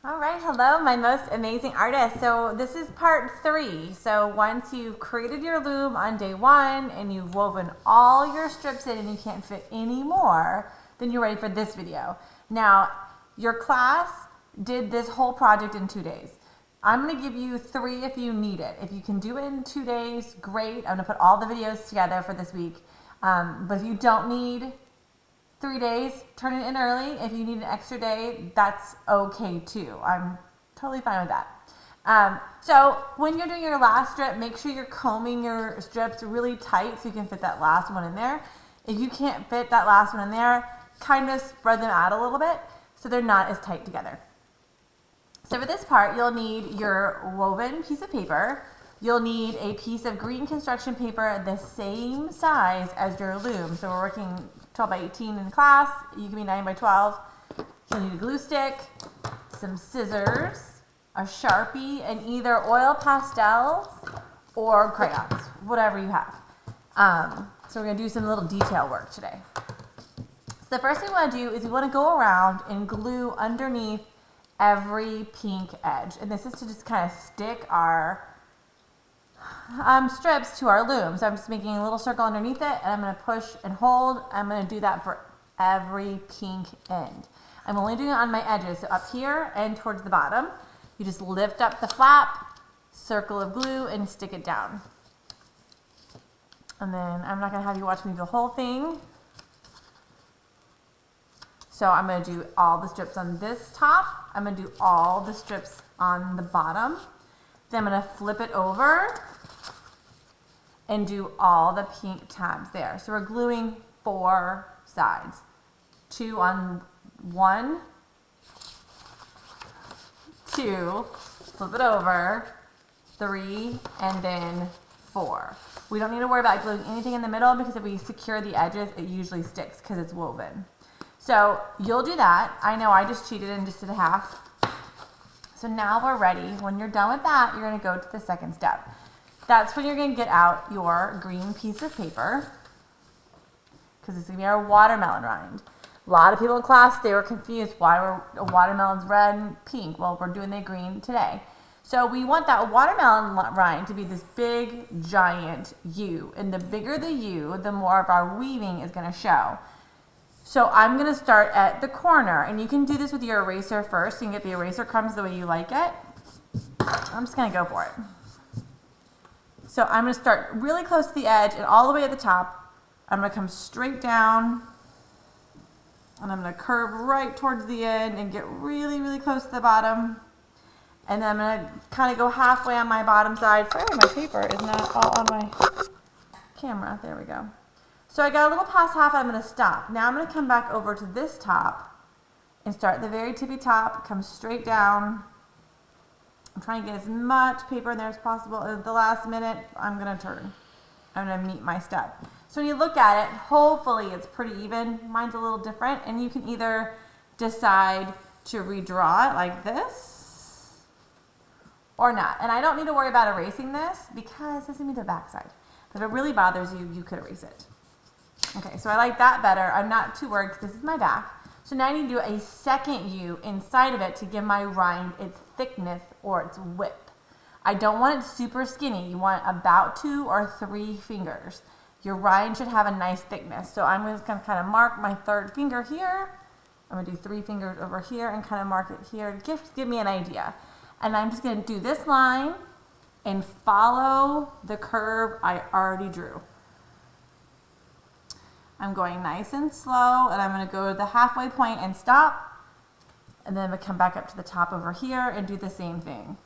All right, hello, my most amazing artist. So this is part 3. So once you've created your loom on day 1 and you've woven all your strips in and you can't fit any more, then you're ready for this video. Now, your class did this whole project in 2 days. I'm going to give you 3 if you need it. If you can do it in 2 days, great. I'm going to put all the videos together for this week. But if you don't need 3 days, turn it in early. If you need an extra day, that's okay too. I'm totally fine with that. So when you're doing your last strip, make sure you're combing your strips really tight so you can fit that last one in there. If you can't fit that last one in there, kind of spread them out a little bit so they're not as tight together. So for this part, you'll need your woven piece of paper. You'll need a piece of green construction paper the same size as your loom. So we're working 12 by 18 in class. You can be 9 by 12. You'll need a glue stick, some scissors, a Sharpie, and either oil pastels or crayons, whatever you have. So we're going to do some little detail work today. So the first thing we want to do is we want to go around and glue underneath every pink edge. And this is to just kind of stick our strips to our loom. So I'm just making a little circle underneath it, and I'm going to push and hold. I'm going to do that for every pink end. I'm only doing it on my edges, so up here and towards the bottom. You just lift up the flap, circle of glue, and stick it down. And then I'm not going to have you watch me do the whole thing. So I'm going to do all the strips on this top. I'm going to do all the strips on the bottom. Then I'm going to flip it over and do all the pink tabs there. So we're gluing 4 sides. 2 on 1, 2, flip it over, 3, and then 4. We don't need to worry about gluing anything in the middle because if we secure the edges, it usually sticks because it's woven. So you'll do that. I know I just cheated and just did a half. So now we're ready. When you're done with that, you're going to go to the second step. That's when you're going to get out your green piece of paper because it's going to be our watermelon rind. A lot of people in class, they were confused why were watermelons red and pink. Well, we're doing the green today. So we want that watermelon rind to be this big, giant U. And the bigger the U, the more of our weaving is going to show. So I'm going to start at the corner, and you can do this with your eraser first. You can get the eraser crumbs the way you like it. I'm just going to go for it. So I'm going to start really close to the edge and all the way at the top. I'm going to come straight down, and I'm going to curve right towards the end and get really, really close to the bottom. And then I'm going to kind of go halfway on my bottom side. Sorry, my paper is not all on my camera. There we go. So I got a little past half, I'm going to stop. Now I'm going to come back over to this top and start at the very tippy top, come straight down. I'm trying to get as much paper in there as possible. At the last minute, I'm going to turn. I'm going to meet my step. So when you look at it, hopefully it's pretty even. Mine's a little different, and you can either decide to redraw it like this or not. And I don't need to worry about erasing this because this is going to be the back side. But if it really bothers you, you could erase it. Okay, so I like that better. I'm not too worried because this is my back. So now I need to do a second U inside of it to give my rind its thickness or its width. I don't want it super skinny. You want about 2 or 3 fingers. Your rind should have a nice thickness. So I'm just going to kind of mark my 3rd finger here. I'm going to do 3 fingers over here and kind of mark it here to give me an idea. And I'm just going to do this line and follow the curve I already drew. I'm going nice and slow, and I'm going to go to the halfway point and stop, and then I'm going to come back up to the top over here and do the same thing.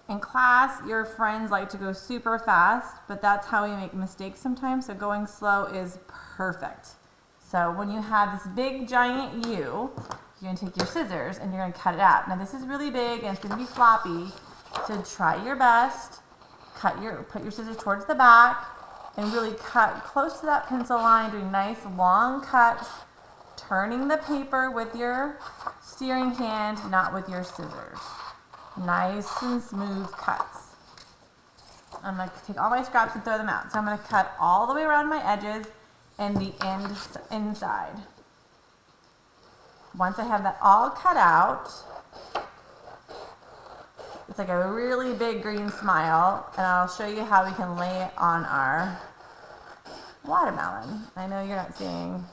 In class, your friends like to go super fast, but that's how we make mistakes sometimes, so going slow is perfect. So when you have this big giant U, you're going to take your scissors and you're going to cut it out. Now this is really big and it's going to be floppy, so try your best. Put your scissors towards the back and really cut close to that pencil line, doing nice long cuts, turning the paper with your steering hand, not with your scissors. Nice and smooth cuts. I'm going to take all my scraps and throw them out. So I'm going to cut all the way around my edges and the inside. Once I have that all cut out, It's like a really big green smile, and I'll show you how we can lay it on our watermelon. I know you're not seeing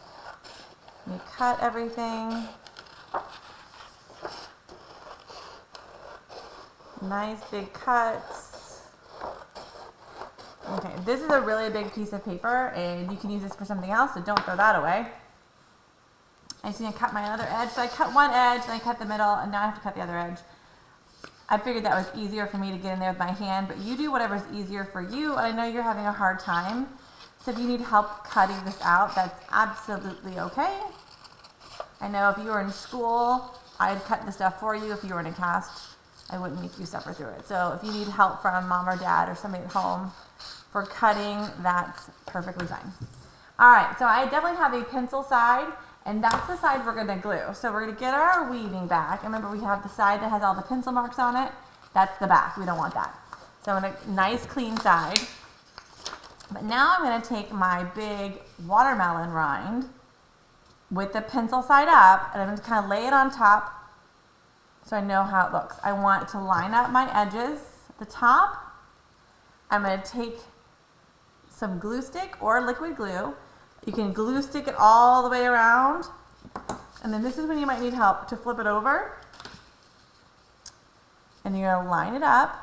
me cut everything. Nice big cuts. Okay, this is a really big piece of paper, and you can use this for something else, so don't throw that away. I just need to cut my other edge. So I cut one edge, then I cut the middle, and now I have to cut the other edge. I figured that was easier for me to get in there with my hand, but you do whatever's easier for you. And I know you're having a hard time, so if you need help cutting this out, that's absolutely okay. I know if you were in school, I'd cut the stuff for you. If you were in a cast, I wouldn't make you suffer through it. So if you need help from mom or dad or somebody at home for cutting, that's perfectly fine. All right, so I definitely have a pencil side, and that's the side we're gonna glue. So we're gonna get our weaving back. Remember, we have the side that has all the pencil marks on it. That's the back, we don't want that. So I'm gonna, nice clean side. But now I'm gonna take my big watermelon rind with the pencil side up, and I'm gonna kind of lay it on top so I know how it looks. I want to line up my edges at the top. I'm gonna take some glue stick or liquid glue. You can glue stick it all the way around. And then this is when you might need help to flip it over. And you're gonna line it up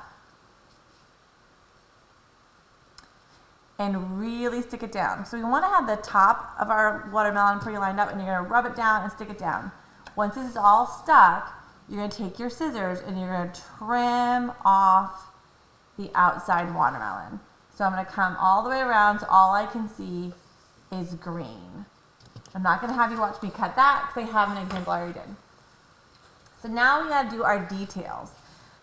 and really stick it down. So we wanna have the top of our watermelon pretty lined up, and you're gonna rub it down and stick it down. Once this is all stuck, you're gonna take your scissors and you're gonna trim off the outside watermelon. So I'm gonna come all the way around so all I can see is green. I'm not gonna have you watch me cut that because I have an example I already did. So now we gotta do our details.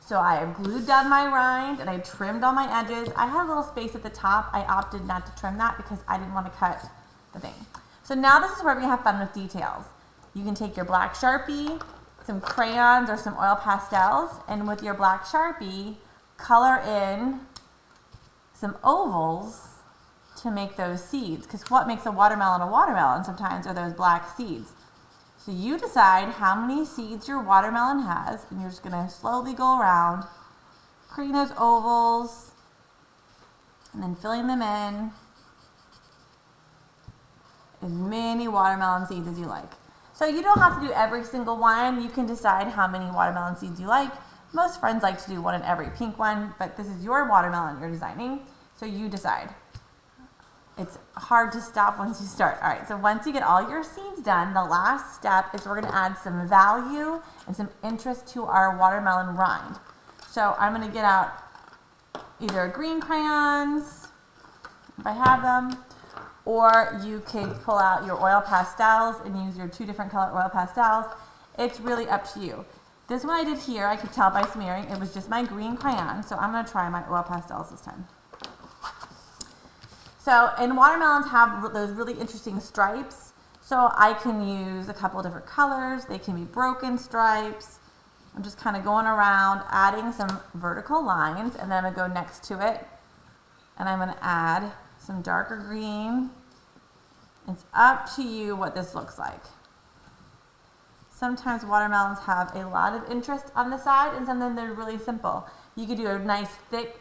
So I have glued down my rind and I trimmed all my edges. I had a little space at the top. I opted not to trim that because I didn't want to cut the thing. So now this is where we have fun with details. You can take your black Sharpie, some crayons or some oil pastels, and with your black Sharpie, color in some ovals to make those seeds, because what makes a watermelon sometimes are those black seeds. So you decide how many seeds your watermelon has, and you're just going to slowly go around creating those ovals and then filling them in as many watermelon seeds as you like. So you don't have to do every single one. You can decide how many watermelon seeds you like. Most friends like to do one in every pink one, but this is your watermelon you're designing, so you decide. It's hard to stop once you start. All right, so once you get all your seeds done, the last step is we're gonna add some value and some interest to our watermelon rind. So I'm gonna get out either green crayons, if I have them, or you could pull out your oil pastels and use your 2 different color oil pastels. It's really up to you. This one I did here, I could tell by smearing, it was just my green crayon, so I'm gonna try my oil pastels this time. So, and watermelons have those really interesting stripes, so I can use a couple different colors. They can be broken stripes. I'm just kind of going around adding some vertical lines, and then I'm gonna go next to it, and I'm gonna add some darker green. It's up to you what this looks like. Sometimes watermelons have a lot of interest on the side, and sometimes they're really simple. You could do a nice thick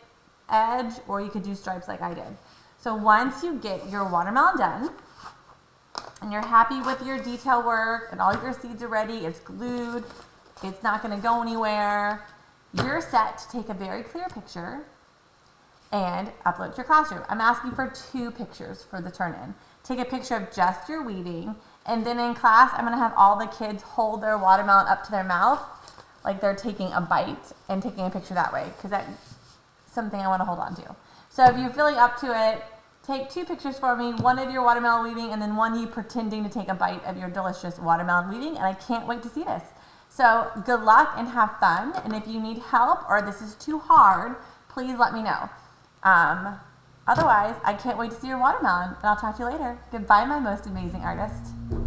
edge, or you could do stripes like I did. So once you get your watermelon done, and you're happy with your detail work, and all your seeds are ready, it's glued, it's not gonna go anywhere, you're set to take a very clear picture and upload to your classroom. I'm asking for 2 pictures for the turn-in. Take a picture of just your weaving, and then in class, I'm gonna have all the kids hold their watermelon up to their mouth like they're taking a bite and taking a picture that way, because that's something I wanna hold on to. So if you're feeling up to it, take 2 pictures for me, one of your watermelon weaving and then one you pretending to take a bite of your delicious watermelon weaving, and I can't wait to see this. So good luck and have fun, and if you need help or this is too hard, please let me know. Otherwise, I can't wait to see your watermelon, and I'll talk to you later. Goodbye, my most amazing artist.